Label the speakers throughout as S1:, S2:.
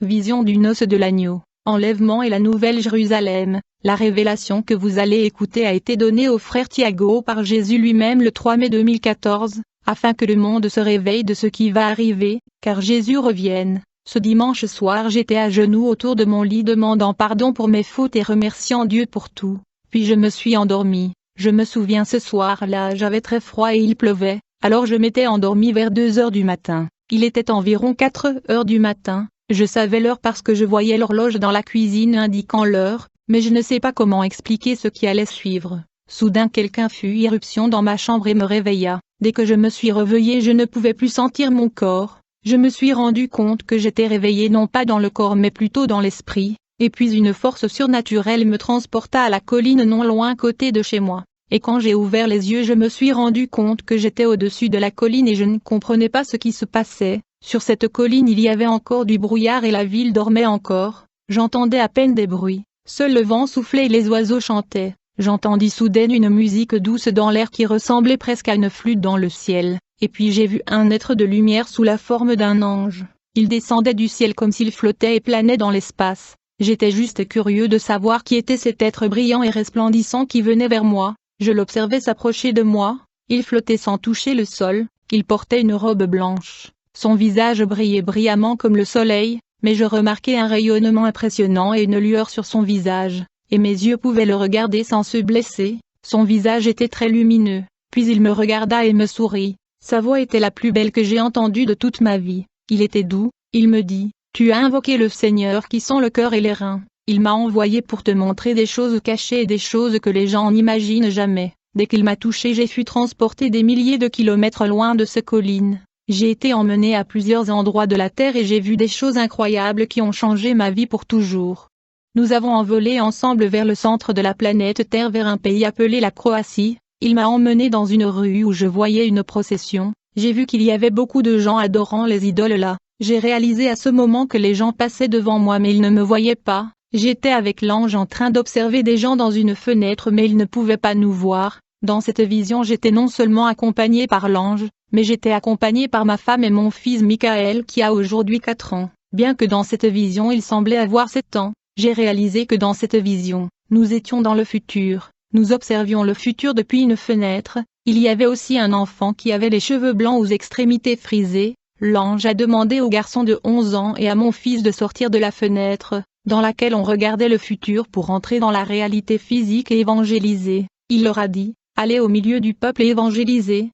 S1: Vision du noce de l'agneau, enlèvement et la Nouvelle Jérusalem. La révélation que vous allez écouter a été donnée au frère Thiago par Jésus lui-même le 3 mai 2014, afin que le monde se réveille de ce qui va arriver, car Jésus revienne. Ce dimanche soir j'étais à genoux autour de mon lit demandant pardon pour mes fautes et remerciant Dieu pour tout, puis je me suis endormi. Je me souviens ce soir-là j'avais très froid et il pleuvait, alors je m'étais endormi vers 2 heures du matin. Il était environ 4 heures du matin, je savais l'heure parce que je voyais l'horloge dans la cuisine indiquant l'heure, mais je ne sais pas comment expliquer ce qui allait suivre. Soudain quelqu'un fit irruption dans ma chambre et me réveilla. Dès que je me suis réveillé je ne pouvais plus sentir mon corps. Je me suis rendu compte que j'étais réveillé non pas dans le corps mais plutôt dans l'esprit, et puis une force surnaturelle me transporta à la colline non loin à côté de chez moi. Et quand j'ai ouvert les yeux je me suis rendu compte que j'étais au-dessus de la colline et je ne comprenais pas ce qui se passait. Sur cette colline il y avait encore du brouillard et la ville dormait encore. J'entendais à peine des bruits. Seul le vent soufflait et les oiseaux chantaient. J'entendis soudain une musique douce dans l'air qui ressemblait presque à une flûte dans le ciel, et puis j'ai vu un être de lumière sous la forme d'un ange. Il descendait du ciel comme s'il flottait et planait dans l'espace. J'étais juste curieux de savoir qui était cet être brillant et resplendissant qui venait vers moi. Je l'observais s'approcher de moi, il flottait sans toucher le sol, il portait une robe blanche. Son visage brillait brillamment comme le soleil, mais je remarquai un rayonnement impressionnant et une lueur sur son visage, et mes yeux pouvaient le regarder sans se blesser. Son visage était très lumineux, puis il me regarda et me sourit. Sa voix était la plus belle que j'ai entendue de toute ma vie. Il était doux, il me dit, « Tu as invoqué le Seigneur qui sont le cœur et les reins. Il m'a envoyé pour te montrer des choses cachées et des choses que les gens n'imaginent jamais. » Dès qu'il m'a touché j'ai fui transporté des milliers de kilomètres loin de ces collines. J'ai été emmené à plusieurs endroits de la terre et j'ai vu des choses incroyables qui ont changé ma vie pour toujours. Nous avons envolé ensemble vers le centre de la planète Terre vers un pays appelé la Croatie. Il m'a emmené dans une rue où je voyais une procession. J'ai vu qu'il y avait beaucoup de gens adorant les idoles là. J'ai réalisé à ce moment que les gens passaient devant moi mais ils ne me voyaient pas. J'étais avec l'ange en train d'observer des gens dans une fenêtre mais ils ne pouvaient pas nous voir. Dans cette vision j'étais non seulement accompagné par l'ange, mais j'étais accompagné par ma femme et mon fils Michael qui a aujourd'hui 4 ans. Bien que dans cette vision il semblait avoir 7 ans, j'ai réalisé que dans cette vision, nous étions dans le futur. Nous observions le futur depuis une fenêtre. Il y avait aussi un enfant qui avait les cheveux blancs aux extrémités frisées. L'ange a demandé au garçon de 11 ans et à mon fils de sortir de la fenêtre, dans laquelle on regardait le futur pour entrer dans la réalité physique et évangéliser. Il leur a dit, allez au milieu du peuple et évangélisez.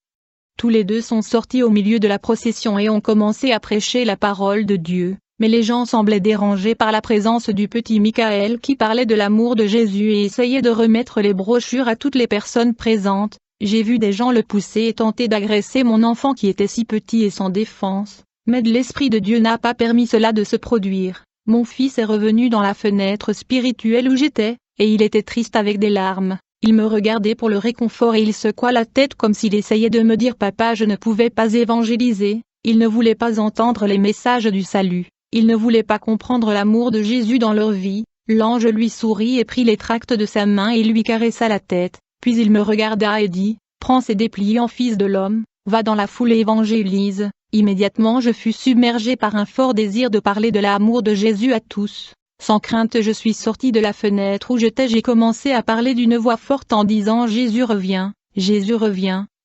S1: Tous les deux sont sortis au milieu de la procession et ont commencé à prêcher la parole de Dieu. Mais les gens semblaient dérangés par la présence du petit Michael qui parlait de l'amour de Jésus et essayait de remettre les brochures à toutes les personnes présentes. J'ai vu des gens le pousser et tenter d'agresser mon enfant qui était si petit et sans défense. Mais l'Esprit de Dieu n'a pas permis cela de se produire. Mon fils est revenu dans la fenêtre spirituelle où j'étais, et il était triste avec des larmes. Il me regardait pour le réconfort et il secoua la tête comme s'il essayait de me dire « Papa, je ne pouvais pas évangéliser ». Il ne voulait pas entendre les messages du salut. Il ne voulait pas comprendre l'amour de Jésus dans leur vie. L'ange lui sourit et prit les tracts de sa main et lui caressa la tête. Puis il me regarda et dit, « Prends ces dépliants fils de l'homme, va dans la foule et évangélise. » Immédiatement je fus submergé par un fort désir de parler de l'amour de Jésus à tous. Sans crainte je suis sorti de la fenêtre où j'étais, j'ai commencé à parler d'une voix forte en disant « Jésus revient,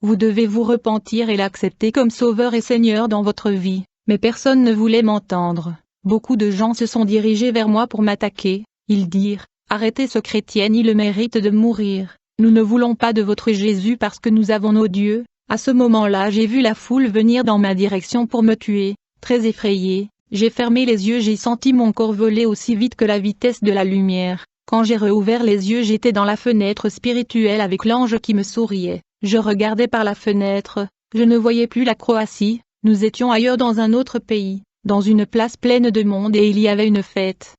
S1: vous devez vous repentir et l'accepter comme Sauveur et Seigneur dans votre vie. » Mais personne ne voulait m'entendre. Beaucoup de gens se sont dirigés vers moi pour m'attaquer. Ils dirent, « Arrêtez ce chrétien, il le mérite de mourir. Nous ne voulons pas de votre Jésus parce que nous avons nos dieux. » À ce moment-là j'ai vu la foule venir dans ma direction pour me tuer. Très effrayé, j'ai fermé les yeux, j'ai senti mon corps voler aussi vite que la vitesse de la lumière. Quand j'ai rouvert les yeux j'étais dans la fenêtre spirituelle avec l'ange qui me souriait. Je regardais par la fenêtre, je ne voyais plus la Croatie. Nous étions ailleurs dans un autre pays, dans une place pleine de monde et il y avait une fête.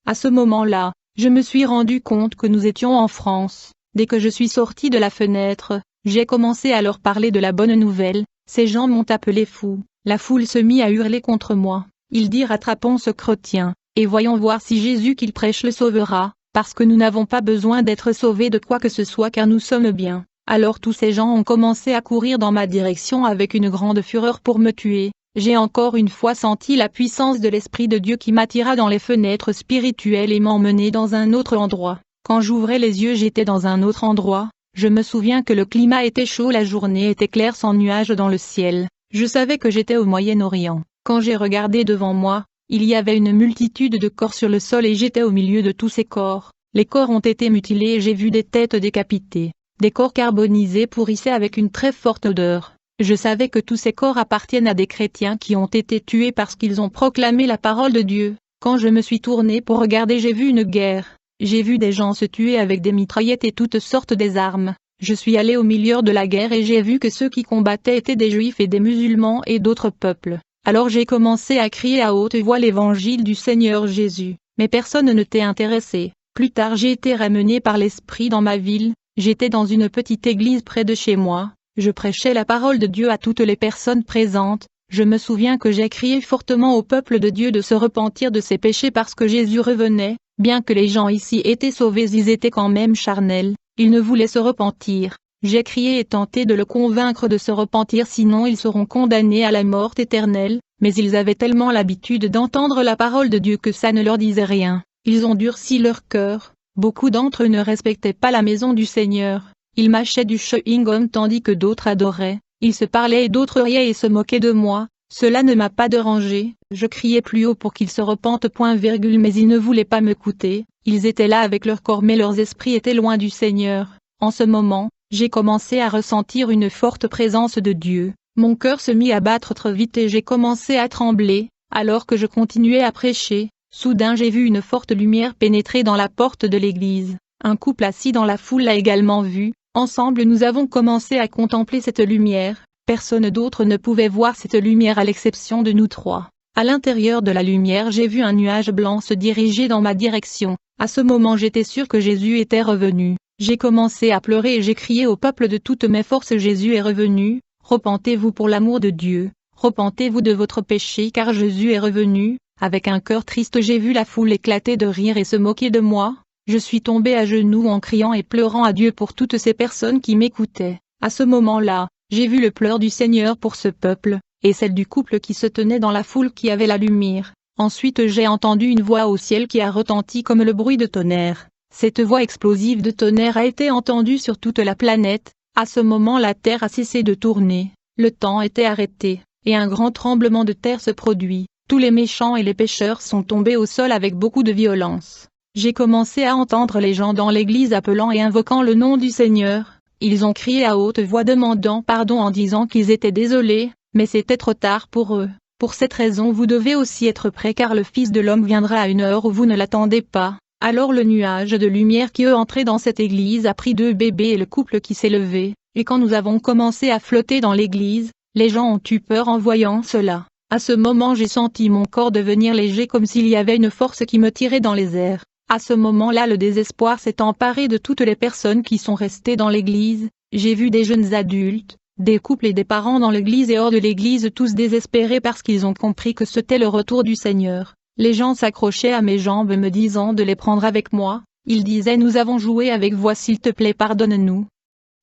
S1: À ce moment-là, je me suis rendu compte que nous étions en France. Dès que je suis sorti de la fenêtre, j'ai commencé à leur parler de la bonne nouvelle. Ces gens m'ont appelé fou. La foule se mit à hurler contre moi. Ils dirent attrapons ce chrétien, et voyons voir si Jésus qu'il prêche le sauvera, parce que nous n'avons pas besoin d'être sauvés de quoi que ce soit car nous sommes bien. Alors tous ces gens ont commencé à courir dans ma direction avec une grande fureur pour me tuer. j'ai encore une fois senti la puissance de l'Esprit de Dieu qui m'attira dans les fenêtres spirituelles et m'emmenait dans un autre endroit. Quand j'ouvrais les yeux, j'étais dans un autre endroit. Je me souviens que le climat était chaud, la journée était claire sans nuages dans le ciel. Je savais que j'étais au Moyen-Orient. Quand j'ai regardé devant moi, il y avait une multitude de corps sur le sol et j'étais au milieu de tous ces corps. Les corps ont été mutilés et j'ai vu des têtes décapitées. Des corps carbonisés pourrissaient avec une très forte odeur. Je savais que tous ces corps appartiennent à des chrétiens qui ont été tués parce qu'ils ont proclamé la parole de Dieu. Quand je me suis tourné pour regarder, j'ai vu une guerre. J'ai vu des gens se tuer avec des mitraillettes et toutes sortes d'armes. Je suis allé au milieu de la guerre et j'ai vu que ceux qui combattaient étaient des juifs et des musulmans et d'autres peuples. Alors j'ai commencé à crier à haute voix l'évangile du Seigneur Jésus. Mais personne ne t'est intéressé. Plus tard j'ai été ramené par l'Esprit dans ma ville. J'étais dans une petite église près de chez moi. Je prêchais la parole de Dieu à toutes les personnes présentes. Je me souviens que j'ai crié fortement au peuple de Dieu de se repentir de ses péchés parce que Jésus revenait. Bien que les gens ici étaient sauvés, ils étaient quand même charnels. Ils ne voulaient se repentir. J'ai crié et tenté de le convaincre de se repentir, sinon ils seront condamnés à la mort éternelle. Mais ils avaient tellement l'habitude d'entendre la parole de Dieu que ça ne leur disait rien. Ils ont durci leur cœur. Beaucoup d'entre eux ne respectaient pas la maison du Seigneur. Ils mâchaient du chewing-gum tandis que d'autres adoraient. Ils se parlaient et d'autres riaient et se moquaient de moi. Cela ne m'a pas dérangé. Je criais plus haut pour qu'ils se repentent, mais ils ne voulaient pas m'écouter. Ils étaient là avec leur corps mais leurs esprits étaient loin du Seigneur. En ce moment, j'ai commencé à ressentir une forte présence de Dieu. Mon cœur se mit à battre trop vite et j'ai commencé à trembler. Alors que je continuais à prêcher, soudain j'ai vu une forte lumière pénétrer dans la porte de l'église. Un couple assis dans la foule l'a également vue. Ensemble nous avons commencé à contempler cette lumière. Personne d'autre ne pouvait voir cette lumière à l'exception de nous trois. À l'intérieur de la lumière, j'ai vu un nuage blanc se diriger dans ma direction. À ce moment, j'étais sûr que Jésus était revenu. J'ai commencé à pleurer et j'ai crié au peuple de toutes mes forces: Jésus est revenu. Repentez-vous pour l'amour de Dieu. Repentez-vous de votre péché car Jésus est revenu. Avec un cœur triste, j'ai vu la foule éclater de rire et se moquer de moi. Je suis tombé à genoux en criant et pleurant à Dieu pour toutes ces personnes qui m'écoutaient. À ce moment-là, j'ai vu le pleur du Seigneur pour ce peuple, et celle du couple qui se tenait dans la foule qui avait la lumière. Ensuite j'ai entendu une voix au ciel qui a retenti comme le bruit de tonnerre. Cette voix explosive de tonnerre a été entendue sur toute la planète. À ce moment la terre a cessé de tourner, le temps était arrêté, et un grand tremblement de terre se produit. Tous les méchants et les pécheurs sont tombés au sol avec beaucoup de violence. J'ai commencé à entendre les gens dans l'église appelant et invoquant le nom du Seigneur. Ils ont crié à haute voix demandant pardon en disant qu'ils étaient désolés, mais c'était trop tard pour eux. Pour cette raison vous devez aussi être prêts car le Fils de l'homme viendra à une heure où vous ne l'attendez pas. Alors le nuage de lumière qui est entré dans cette église a pris 2 bébés et le couple qui s'est levé, et quand nous avons commencé à flotter dans l'église, les gens ont eu peur en voyant cela. À ce moment j'ai senti mon corps devenir léger comme s'il y avait une force qui me tirait dans les airs. À ce moment-là le désespoir s'est emparé de toutes les personnes qui sont restées dans l'église. J'ai vu des jeunes adultes, des couples et des parents dans l'église et hors de l'église, tous désespérés parce qu'ils ont compris que c'était le retour du Seigneur. Les gens s'accrochaient à mes jambes me disant de les prendre avec moi. Ils disaient: nous avons joué avec vous, s'il te plaît pardonne-nous.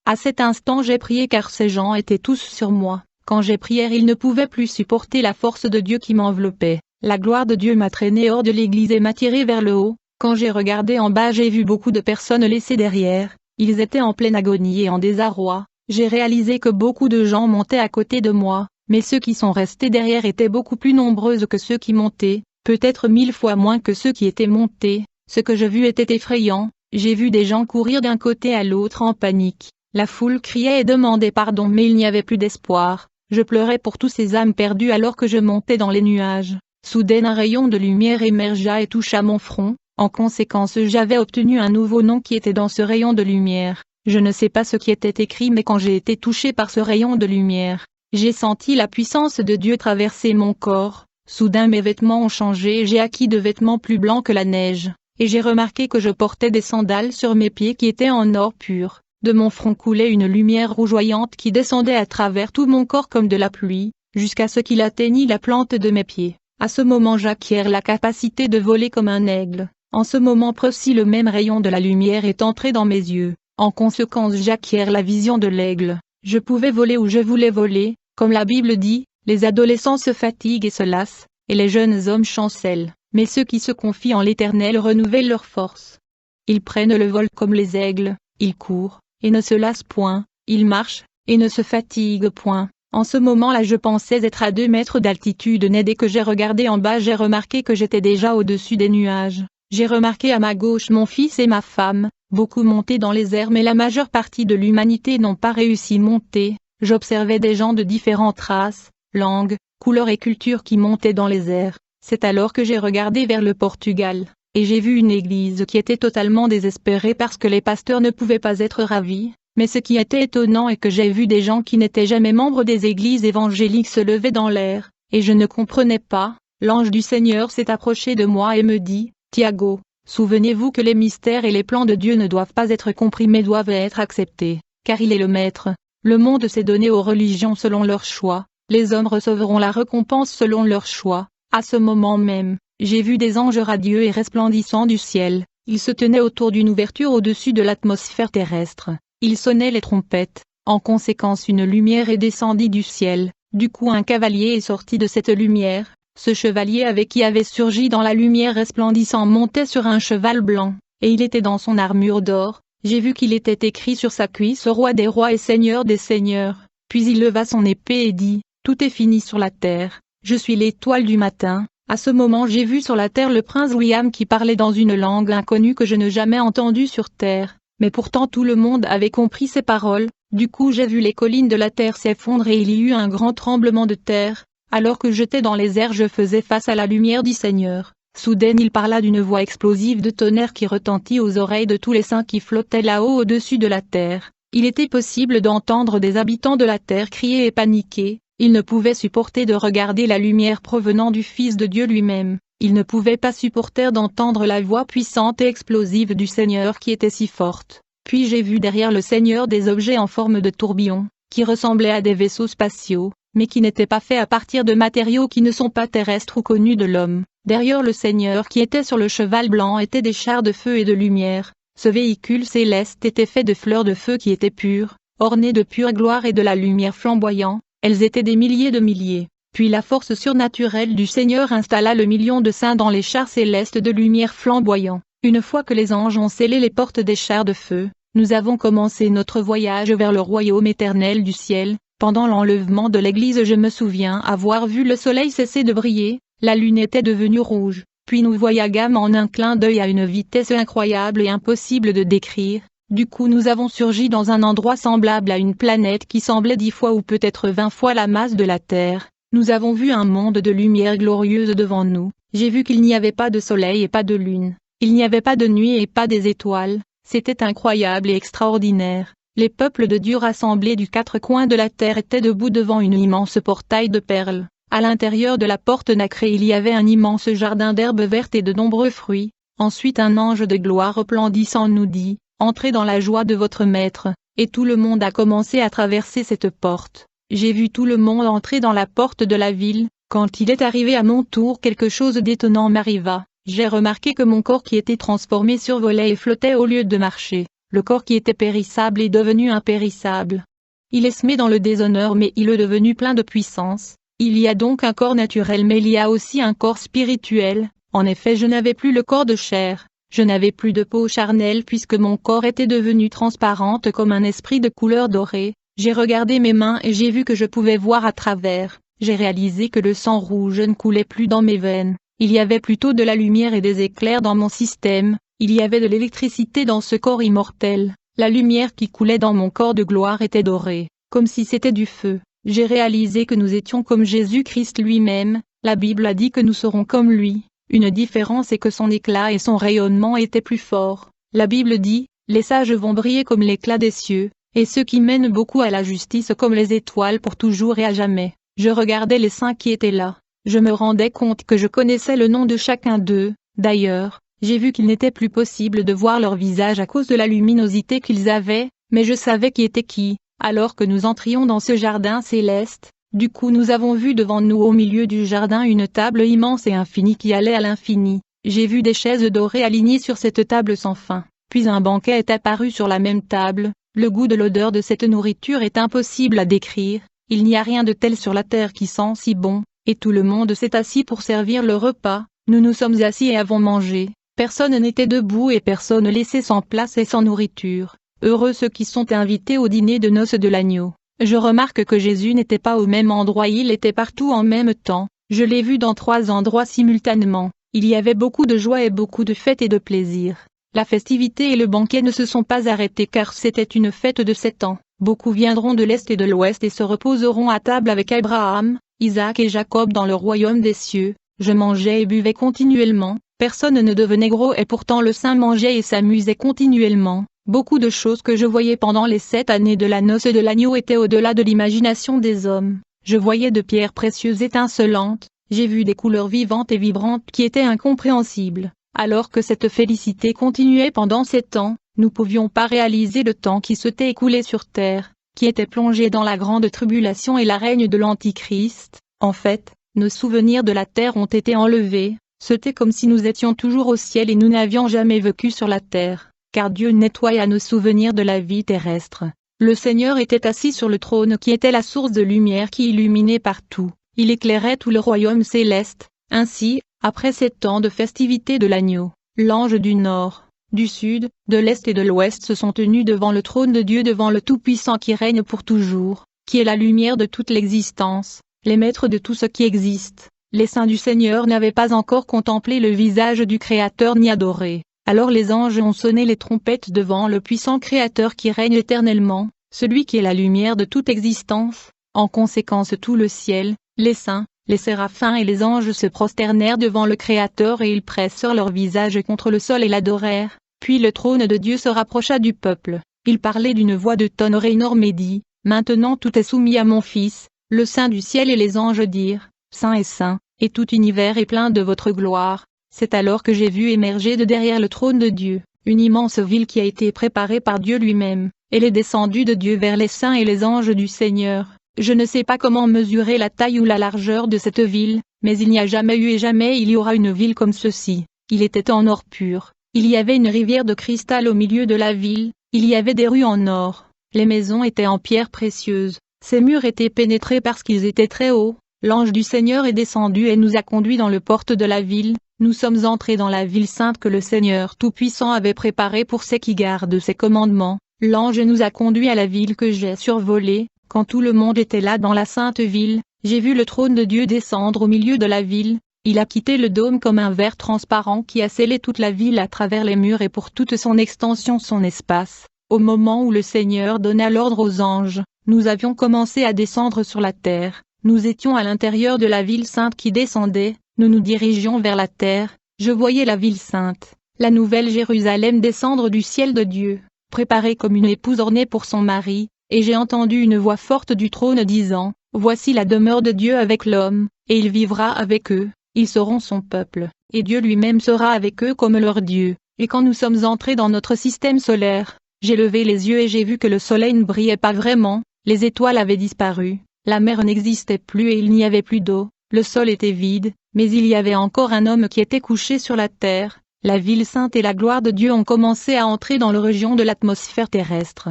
S1: À cet instant j'ai prié car ces gens étaient tous sur moi. Quand j'ai prié, ils ne pouvaient plus supporter la force de Dieu qui m'enveloppait. La gloire de Dieu m'a traîné hors de l'église et m'a tiré vers le haut. Quand j'ai regardé en bas, j'ai vu beaucoup de personnes laissées derrière. Ils étaient en pleine agonie et en désarroi. J'ai réalisé que beaucoup de gens montaient à côté de moi, mais ceux qui sont restés derrière étaient beaucoup plus nombreux que ceux qui montaient, peut-être 1000 fois moins que ceux qui étaient montés. Ce que j'ai vu était effrayant. J'ai vu des gens courir d'un côté à l'autre en panique. La foule criait et demandait pardon, mais il n'y avait plus d'espoir. Je pleurais pour tous ces âmes perdues alors que je montais dans les nuages. Soudain un rayon de lumière émergea et toucha mon front. En conséquence, j'avais obtenu un nouveau nom qui était dans ce rayon de lumière. Je ne sais pas ce qui était écrit, mais quand j'ai été touché par ce rayon de lumière, j'ai senti la puissance de Dieu traverser mon corps. Soudain mes vêtements ont changé et j'ai acquis de vêtements plus blancs que la neige. Et j'ai remarqué que je portais des sandales sur mes pieds qui étaient en or pur. De mon front coulait une lumière rougeoyante qui descendait à travers tout mon corps comme de la pluie, jusqu'à ce qu'il atteignît la plante de mes pieds. À ce moment j'acquiers la capacité de voler comme un aigle. En ce moment précis le même rayon de la lumière est entré dans mes yeux. En conséquence j'acquiers la vision de l'aigle. Je pouvais voler où je voulais voler, comme la Bible dit, les adolescents se fatiguent et se lassent, et les jeunes hommes chancellent, mais ceux qui se confient en l'Éternel renouvellent leurs forces. Ils prennent le vol comme les aigles, ils courent, et ne se lassent point, ils marchent, et ne se fatiguent point. En ce moment-là je pensais être à 2 mètres d'altitude, mais dès que j'ai regardé en bas j'ai remarqué que j'étais déjà au-dessus des nuages. J'ai remarqué à ma gauche mon fils et ma femme, beaucoup montés dans les airs mais la majeure partie de l'humanité n'ont pas réussi monter. J'observais des gens de différentes races, langues, couleurs et cultures qui montaient dans les airs. C'est alors que j'ai regardé vers le Portugal, et j'ai vu une église qui était totalement désespérée parce que les pasteurs ne pouvaient pas être ravis. Mais ce qui était étonnant est que j'ai vu des gens qui n'étaient jamais membres des églises évangéliques se lever dans l'air, et je ne comprenais pas. L'ange du Seigneur s'est approché de moi et me dit, « Tiago, souvenez-vous que les mystères et les plans de Dieu ne doivent pas être compris mais doivent être acceptés, car il est le Maître. Le monde s'est donné aux religions selon leur choix, les hommes recevront la récompense selon leur choix. » À ce moment même, j'ai vu des anges radieux et resplendissants du ciel, ils se tenaient autour d'une ouverture au-dessus de l'atmosphère terrestre. Ils sonnaient les trompettes, en conséquence une lumière est descendue du ciel, du coup un cavalier est sorti de cette lumière, ce chevalier avec qui avait surgi dans la lumière resplendissant montait sur un cheval blanc, et il était dans son armure d'or, j'ai vu qu'il était écrit sur sa cuisse Roi des rois et Seigneur des seigneurs, puis il leva son épée et dit, tout est fini sur la terre, je suis l'étoile du matin. À ce moment j'ai vu sur la terre le prince William qui parlait dans une langue inconnue que je n'ai jamais entendue sur terre. Mais pourtant tout le monde avait compris ces paroles, du coup j'ai vu les collines de la terre s'effondrer et il y eut un grand tremblement de terre, alors que j'étais dans les airs je faisais face à la lumière du Seigneur. Soudain il parla d'une voix explosive de tonnerre qui retentit aux oreilles de tous les saints qui flottaient là-haut au-dessus de la terre. Il était possible d'entendre des habitants de la terre crier et paniquer, ils ne pouvaient supporter de regarder la lumière provenant du Fils de Dieu lui-même. Ils ne pouvaient pas supporter d'entendre la voix puissante et explosive du Seigneur qui était si forte. Puis j'ai vu derrière le Seigneur des objets en forme de tourbillons, qui ressemblaient à des vaisseaux spatiaux, mais qui n'étaient pas faits à partir de matériaux qui ne sont pas terrestres ou connus de l'homme. Derrière le Seigneur qui était sur le cheval blanc étaient des chars de feu et de lumière. Ce véhicule céleste était fait de fleurs de feu qui étaient pures, ornées de pure gloire et de la lumière flamboyant. Elles étaient des milliers de milliers. Puis la force surnaturelle du Seigneur installa le million de saints dans les chars célestes de lumière flamboyant. Une fois que les anges ont scellé les portes des chars de feu, nous avons commencé notre voyage vers le royaume éternel du ciel. Pendant l'enlèvement de l'église je me souviens avoir vu le soleil cesser de briller, la lune était devenue rouge, puis nous voyagâmes en un clin d'œil à une vitesse incroyable et impossible de décrire. Du coup nous avons surgi dans un endroit semblable à une planète qui semblait 10 fois ou peut-être 20 fois la masse de la Terre. Nous avons vu un monde de lumière glorieuse devant nous, j'ai vu qu'il n'y avait pas de soleil et pas de lune, il n'y avait pas de nuit et pas des étoiles, c'était incroyable et extraordinaire. Les peuples de Dieu rassemblés du 4 coins de la terre étaient debout devant une immense portail de perles. À l'intérieur de la porte nacrée il y avait un immense jardin d'herbes vertes et de nombreux fruits. Ensuite un ange de gloire resplendissant nous dit, « Entrez dans la joie de votre maître », et tout le monde a commencé à traverser cette porte. J'ai vu tout le monde entrer dans la porte de la ville. Quand il est arrivé à mon tour quelque chose d'étonnant m'arriva. J'ai remarqué que mon corps qui était transformé survolait et flottait au lieu de marcher. Le corps qui était périssable est devenu impérissable. Il est semé dans le déshonneur mais il est devenu plein de puissance. Il y a donc un corps naturel mais il y a aussi un corps spirituel. En effet je n'avais plus le corps de chair. Je n'avais plus de peau charnelle puisque mon corps était devenu transparente comme un esprit de couleur dorée. J'ai regardé mes mains et j'ai vu que je pouvais voir à travers. J'ai réalisé que le sang rouge ne coulait plus dans mes veines. Il y avait plutôt de la lumière et des éclairs dans mon système. Il y avait de l'électricité dans ce corps immortel. La lumière qui coulait dans mon corps de gloire était dorée, comme si c'était du feu. J'ai réalisé que nous étions comme Jésus-Christ lui-même. La Bible a dit que nous serons comme lui. Une différence est que son éclat et son rayonnement étaient plus forts. La Bible dit, « Les sages vont briller comme l'éclat des cieux, et ceux qui mènent beaucoup à la justice comme les étoiles pour toujours et à jamais. » Je regardais les saints qui étaient là. Je me rendais compte que je connaissais le nom de chacun d'eux. D'ailleurs, j'ai vu qu'il n'était plus possible de voir leur visage à cause de la luminosité qu'ils avaient, mais je savais qui était qui, alors que nous entrions dans ce jardin céleste. Du coup nous avons vu devant nous au milieu du jardin une table immense et infinie qui allait à l'infini. J'ai vu des chaises dorées alignées sur cette table sans fin. Puis un banquet est apparu sur la même table. Le goût de l'odeur de cette nourriture est impossible à décrire. il n'y a rien de tel sur la terre qui sent si bon, et tout le monde s'est assis pour servir le repas, nous nous sommes assis et avons mangé, personne n'était debout et personne laissé sans place et sans nourriture, heureux ceux qui sont invités au dîner de noces de l'agneau. Je remarque que Jésus n'était pas au même endroit, il était partout en même temps, je l'ai vu dans 3 endroits simultanément, il y avait beaucoup de joie et beaucoup de fête et de plaisir. La festivité et le banquet ne se sont pas arrêtés car c'était une fête de 7 ans. Beaucoup viendront de l'Est et de l'Ouest et se reposeront à table avec Abraham, Isaac et Jacob dans le royaume des cieux. Je mangeais et buvais continuellement, personne ne devenait gros et pourtant le saint mangeait et s'amusait continuellement. Beaucoup de choses que je voyais pendant les 7 années de la noce de l'agneau étaient au-delà de l'imagination des hommes. Je voyais de pierres précieuses étincelantes, j'ai vu des couleurs vivantes et vibrantes qui étaient incompréhensibles. Alors que cette félicité continuait pendant 7 ans, nous ne pouvions pas réaliser le temps qui s'était écoulé sur terre, qui était plongé dans la grande tribulation et la règne de l'Antichrist. En fait, nos souvenirs de la terre ont été enlevés, c'était comme si nous étions toujours au ciel et nous n'avions jamais vécu sur la terre, car Dieu nettoya nos souvenirs de la vie terrestre. Le Seigneur était assis sur le trône qui était la source de lumière qui illuminait partout, il éclairait tout le royaume céleste. Ainsi, après 7 ans de festivités de l'agneau, l'ange du nord, du sud, de l'est et de l'ouest se sont tenus devant le trône de Dieu, devant le Tout-Puissant qui règne pour toujours, qui est la lumière de toute l'existence, les maîtres de tout ce qui existe. Les saints du Seigneur n'avaient pas encore contemplé le visage du Créateur ni adoré. Alors les anges ont sonné les trompettes devant le puissant Créateur qui règne éternellement, celui qui est la lumière de toute existence. En conséquence tout le ciel, les saints, les séraphins et les anges se prosternèrent devant le Créateur et ils pressèrent leur visage contre le sol et l'adorèrent. Puis le trône de Dieu se rapprocha du peuple. Il parlait d'une voix de tonnerre énorme et dit, « Maintenant tout est soumis à mon Fils. » Le Saint du ciel et les anges dirent, « Saint est saint, et tout univers est plein de votre gloire. » C'est alors que j'ai vu émerger de derrière le trône de Dieu, une immense ville qui a été préparée par Dieu lui-même. Elle est descendue de Dieu vers les saints et les anges du Seigneur. Je ne sais pas comment mesurer la taille ou la largeur de cette ville, mais il n'y a jamais eu et jamais il y aura une ville comme ceci. Il était en or pur. Il y avait une rivière de cristal au milieu de la ville, il y avait des rues en or. Les maisons étaient en pierres précieuses. Ces murs étaient pénétrés parce qu'ils étaient très hauts. L'ange du Seigneur est descendu et nous a conduits dans le porte de la ville. Nous sommes entrés dans la ville sainte que le Seigneur Tout-Puissant avait préparée pour ceux qui gardent ses commandements. L'ange nous a conduits à la ville que j'ai survolée. Quand tout le monde était là dans la sainte ville, j'ai vu le trône de Dieu descendre au milieu de la ville. Il a quitté le dôme comme un verre transparent qui a scellé toute la ville à travers les murs et pour toute son extension son espace. Au moment où le Seigneur donna l'ordre aux anges, nous avions commencé à descendre sur la terre. Nous étions à l'intérieur de la ville sainte qui descendait, nous nous dirigions vers la terre. Je voyais la ville sainte, la nouvelle Jérusalem descendre du ciel de Dieu, préparée comme une épouse ornée pour son mari. Et j'ai entendu une voix forte du trône disant, « Voici la demeure de Dieu avec l'homme, et il vivra avec eux, ils seront son peuple, et Dieu lui-même sera avec eux comme leur Dieu. » Et quand nous sommes entrés dans notre système solaire, j'ai levé les yeux et j'ai vu que le soleil ne brillait pas vraiment, les étoiles avaient disparu, la mer n'existait plus et il n'y avait plus d'eau, le sol était vide, mais il y avait encore un homme qui était couché sur la terre. La ville sainte et la gloire de Dieu ont commencé à entrer dans la région de l'atmosphère terrestre.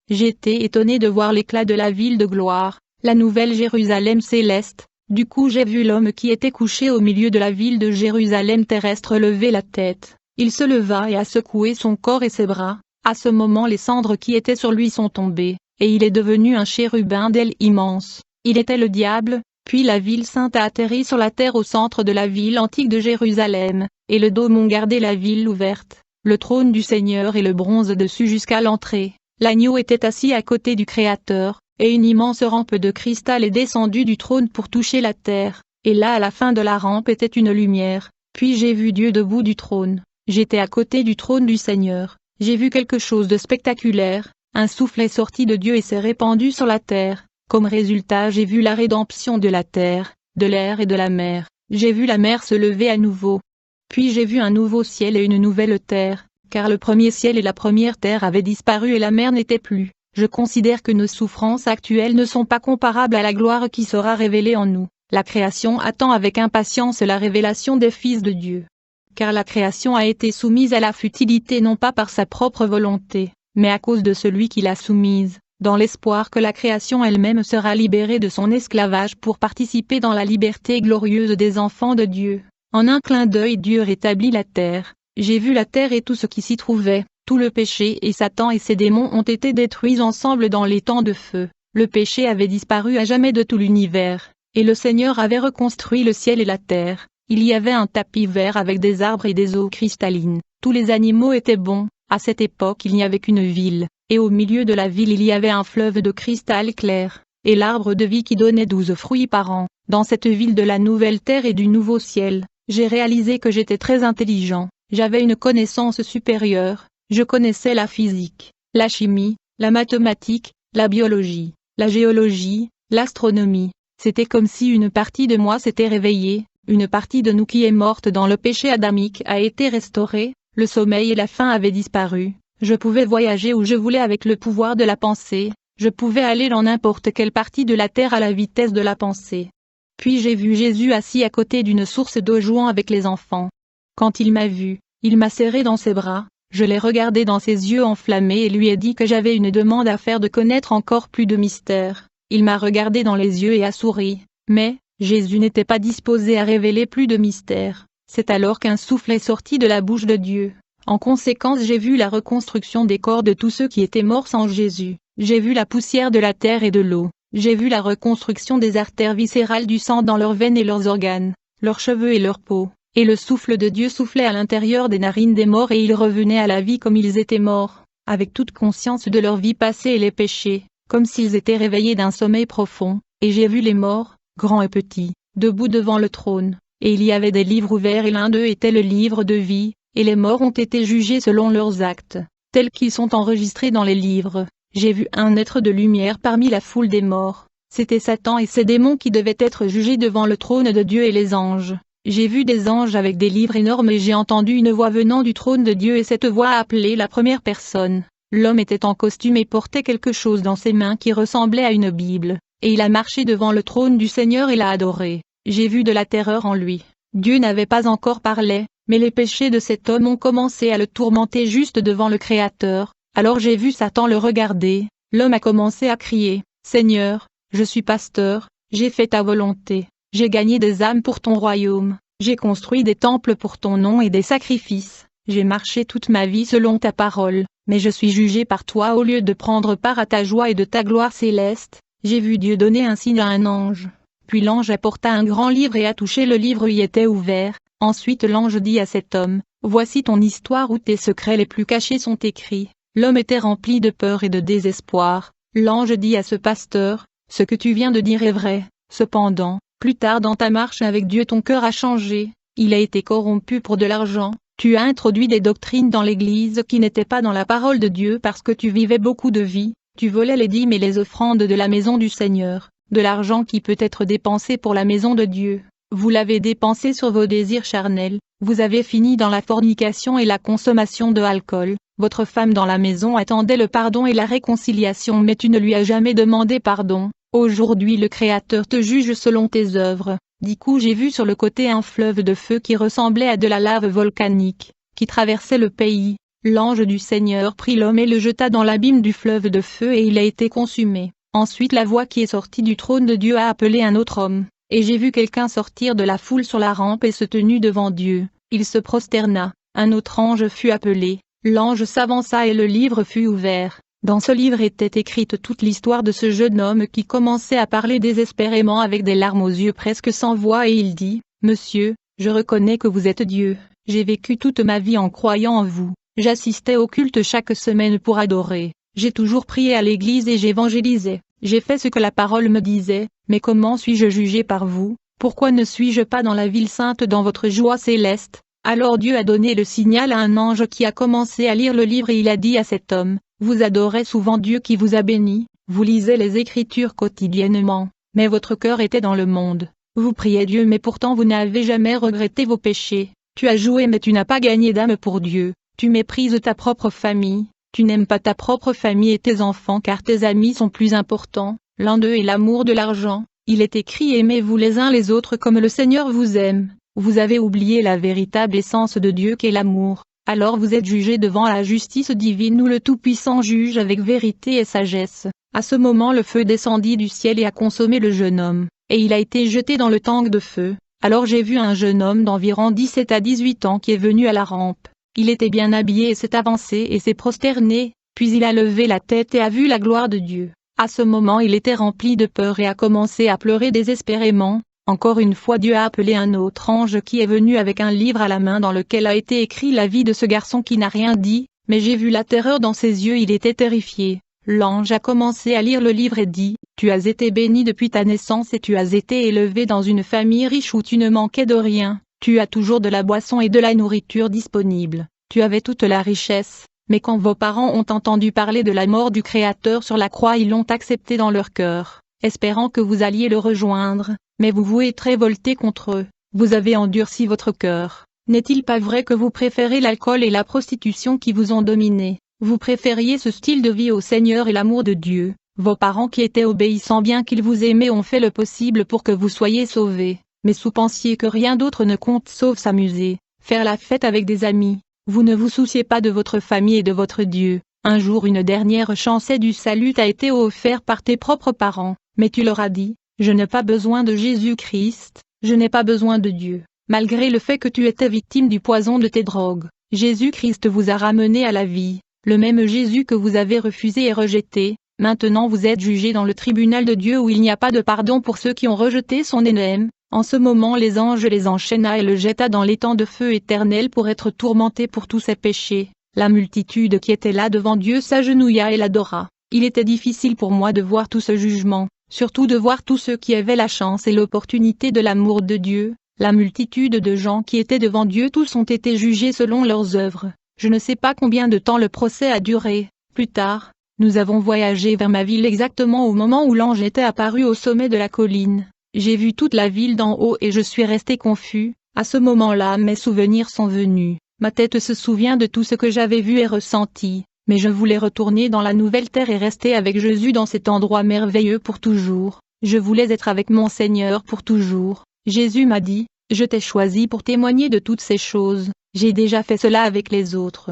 S1: J'étais étonné de voir l'éclat de la ville de gloire, la nouvelle Jérusalem céleste. Du coup j'ai vu l'homme qui était couché au milieu de la ville de Jérusalem terrestre lever la tête. Il se leva et a secoué son corps et ses bras. À ce moment les cendres qui étaient sur lui sont tombées, et il est devenu un chérubin d'aile immense. Il était le diable, puis la ville sainte a atterri sur la terre au centre de la ville antique de Jérusalem, et le dôme ont gardé la ville ouverte, le trône du Seigneur et le bronze dessus jusqu'à l'entrée. L'agneau était assis à côté du Créateur, et une immense rampe de cristal est descendue du trône pour toucher la terre, et là à la fin de la rampe était une lumière. Puis j'ai vu Dieu debout du trône. J'étais à côté du trône du Seigneur. J'ai vu quelque chose de spectaculaire. Un souffle est sorti de Dieu et s'est répandu sur la terre. Comme résultat j'ai vu la rédemption de la terre, de l'air et de la mer. J'ai vu la mer se lever à nouveau. Puis j'ai vu un nouveau ciel et une nouvelle terre. Car le premier ciel et la première terre avaient disparu et la mer n'était plus. Je considère que nos souffrances actuelles ne sont pas comparables à la gloire qui sera révélée en nous. La création attend avec impatience la révélation des fils de Dieu. Car la création a été soumise à la futilité non pas par sa propre volonté, mais à cause de celui qui l'a soumise, dans l'espoir que la création elle-même sera libérée de son esclavage pour participer dans la liberté glorieuse des enfants de Dieu. En un clin d'œil Dieu rétablit la terre. J'ai vu la terre et tout ce qui s'y trouvait, tout le péché et Satan et ses démons ont été détruits ensemble dans les temps de feu. Le péché avait disparu à jamais de tout l'univers, et le Seigneur avait reconstruit le ciel et la terre. Il y avait un tapis vert avec des arbres et des eaux cristallines. Tous les animaux étaient bons. À cette époque il n'y avait qu'une ville, et au milieu de la ville il y avait un fleuve de cristal clair, et l'arbre de vie qui donnait 12 fruits par an. Dans cette ville de la nouvelle terre et du nouveau ciel, j'ai réalisé que j'étais très intelligent. J'avais une connaissance supérieure, je connaissais la physique, la chimie, la mathématique, la biologie, la géologie, l'astronomie. C'était comme si une partie de moi s'était réveillée, une partie de nous qui est morte dans le péché adamique a été restaurée, le sommeil et la faim avaient disparu, je pouvais voyager où je voulais avec le pouvoir de la pensée, je pouvais aller dans n'importe quelle partie de la terre à la vitesse de la pensée. Puis j'ai vu Jésus assis à côté d'une source d'eau jouant avec les enfants. Quand il m'a vu, il m'a serré dans ses bras, je l'ai regardé dans ses yeux enflammés et lui ai dit que j'avais une demande à faire de connaître encore plus de mystères. Il m'a regardé dans les yeux et a souri, mais Jésus n'était pas disposé à révéler plus de mystères. C'est alors qu'un souffle est sorti de la bouche de Dieu. En conséquence j'ai vu la reconstruction des corps de tous ceux qui étaient morts sans Jésus. J'ai vu la poussière de la terre et de l'eau. J'ai vu la reconstruction des artères viscérales du sang dans leurs veines et leurs organes, leurs cheveux et leur peau. Et le souffle de Dieu soufflait à l'intérieur des narines des morts et ils revenaient à la vie comme ils étaient morts, avec toute conscience de leur vie passée et les péchés, comme s'ils étaient réveillés d'un sommeil profond. Et j'ai vu les morts, grands et petits, debout devant le trône. Et il y avait des livres ouverts et l'un d'eux était le livre de vie, et les morts ont été jugés selon leurs actes, tels qu'ils sont enregistrés dans les livres. J'ai vu un être de lumière parmi la foule des morts. C'était Satan et ses démons qui devaient être jugés devant le trône de Dieu et les anges. J'ai vu des anges avec des livres énormes et j'ai entendu une voix venant du trône de Dieu et cette voix a appelé la première personne. L'homme était en costume et portait quelque chose dans ses mains qui ressemblait à une Bible, et il a marché devant le trône du Seigneur et l'a adoré. J'ai vu de la terreur en lui. Dieu n'avait pas encore parlé, mais les péchés de cet homme ont commencé à le tourmenter juste devant le Créateur. Alors j'ai vu Satan le regarder. L'homme a commencé à crier, « Seigneur, je suis pasteur, j'ai fait ta volonté, j'ai gagné des âmes pour ton royaume, j'ai construit des temples pour ton nom et des sacrifices, j'ai marché toute ma vie selon ta parole, mais je suis jugé par toi au lieu de prendre part à ta joie et de ta gloire céleste. » J'ai vu Dieu donner un signe à un ange. Puis l'ange apporta un grand livre et a touché le livre y était ouvert. Ensuite l'ange dit à cet homme, « Voici ton histoire où tes secrets les plus cachés sont écrits. » L'homme était rempli de peur et de désespoir. L'ange dit à ce pasteur, « Ce que tu viens de dire est vrai. Cependant, plus tard dans ta marche avec Dieu ton cœur a changé, il a été corrompu pour de l'argent. Tu as introduit des doctrines dans l'Église qui n'étaient pas dans la parole de Dieu parce que tu vivais beaucoup de vie. Tu volais les dîmes et les offrandes de la maison du Seigneur. De l'argent qui peut être dépensé pour la maison de Dieu, vous l'avez dépensé sur vos désirs charnels, vous avez fini dans la fornication et la consommation de alcool, votre femme dans la maison attendait le pardon et la réconciliation mais tu ne lui as jamais demandé pardon, aujourd'hui le Créateur te juge selon tes œuvres. Du coup j'ai vu sur le côté un fleuve de feu qui ressemblait à de la lave volcanique, qui traversait le pays, l'ange du Seigneur prit l'homme et le jeta dans l'abîme du fleuve de feu et il a été consumé. Ensuite la voix qui est sortie du trône de Dieu a appelé un autre homme, et j'ai vu quelqu'un sortir de la foule sur la rampe et se tenir devant Dieu, il se prosterna, un autre ange fut appelé, l'ange s'avança et le livre fut ouvert, dans ce livre était écrite toute l'histoire de ce jeune homme qui commençait à parler désespérément avec des larmes aux yeux presque sans voix et il dit, « Monsieur, je reconnais que vous êtes Dieu, j'ai vécu toute ma vie en croyant en vous, j'assistais au culte chaque semaine pour adorer. J'ai toujours prié à l'église et j'évangélisais, j'ai fait ce que la parole me disait, mais comment suis-je jugé par vous, pourquoi ne suis-je pas dans la ville sainte dans votre joie céleste ?» Alors Dieu a donné le signal à un ange qui a commencé à lire le livre et il a dit à cet homme, « Vous adorez souvent Dieu qui vous a béni, vous lisez les Écritures quotidiennement, mais votre cœur était dans le monde, vous priez Dieu mais pourtant vous n'avez jamais regretté vos péchés, tu as joué mais tu n'as pas gagné d'âme pour Dieu, tu méprises ta propre famille. Tu n'aimes pas ta propre famille et tes enfants car tes amis sont plus importants, l'un d'eux est l'amour de l'argent, il est écrit aimez-vous les uns les autres comme le Seigneur vous aime, vous avez oublié la véritable essence de Dieu qu'est l'amour, alors vous êtes jugés devant la justice divine où le Tout-Puissant juge avec vérité et sagesse. À ce moment le feu descendit du ciel et a consommé le jeune homme, et il a été jeté dans le tank de feu. Alors j'ai vu un jeune homme d'environ 17 à 18 ans qui est venu à la rampe. Il était bien habillé et s'est avancé et s'est prosterné, puis il a levé la tête et a vu la gloire de Dieu. À ce moment il était rempli de peur et a commencé à pleurer désespérément. Encore une fois Dieu a appelé un autre ange qui est venu avec un livre à la main dans lequel a été écrit la vie de ce garçon qui n'a rien dit, mais j'ai vu la terreur dans ses yeux, il était terrifié. L'ange a commencé à lire le livre et dit, « Tu as été béni depuis ta naissance et tu as été élevé dans une famille riche où tu ne manquais de rien, tu as toujours de la boisson et de la nourriture disponible, tu avais toute la richesse, mais quand vos parents ont entendu parler de la mort du Créateur sur la croix ils l'ont accepté dans leur cœur, espérant que vous alliez le rejoindre, mais vous vous êtes révolté contre eux, vous avez endurci votre cœur. N'est-il pas vrai que vous préférez l'alcool et la prostitution qui vous ont dominé? Vous préfériez ce style de vie au Seigneur et l'amour de Dieu. Vos parents qui étaient obéissants bien qu'ils vous aimaient ont fait le possible pour que vous soyez sauvés, mais vous pensiez que rien d'autre ne compte sauf s'amuser, faire la fête avec des amis. Vous ne vous souciez pas de votre famille et de votre Dieu. Un jour une dernière chance du salut t'a été offerte par tes propres parents, mais tu leur as dit, « Je n'ai pas besoin de Jésus-Christ, je n'ai pas besoin de Dieu ». Malgré le fait que tu étais victime du poison de tes drogues, Jésus-Christ vous a ramené à la vie. Le même Jésus que vous avez refusé et rejeté, maintenant vous êtes jugé dans le tribunal de Dieu où il n'y a pas de pardon pour ceux qui ont rejeté son Énème. En ce moment les anges les enchaîna et le jeta dans l'étang de feu éternel pour être tourmenté pour tous ses péchés. La multitude qui était là devant Dieu s'agenouilla et l'adora. Il était difficile pour moi de voir tout ce jugement, surtout de voir tous ceux qui avaient la chance et l'opportunité de l'amour de Dieu. La multitude de gens qui étaient devant Dieu tous ont été jugés selon leurs œuvres. Je ne sais pas combien de temps le procès a duré. Plus tard, nous avons voyagé vers ma ville exactement au moment où l'ange était apparu au sommet de la colline. J'ai vu toute la ville d'en haut et je suis resté confus. À ce moment-là mes souvenirs sont venus. Ma tête se souvient de tout ce que j'avais vu et ressenti, mais je voulais retourner dans la nouvelle terre et rester avec Jésus dans cet endroit merveilleux pour toujours. Je voulais être avec mon Seigneur pour toujours. Jésus m'a dit, « Je t'ai choisi pour témoigner de toutes ces choses. J'ai déjà fait cela avec les autres.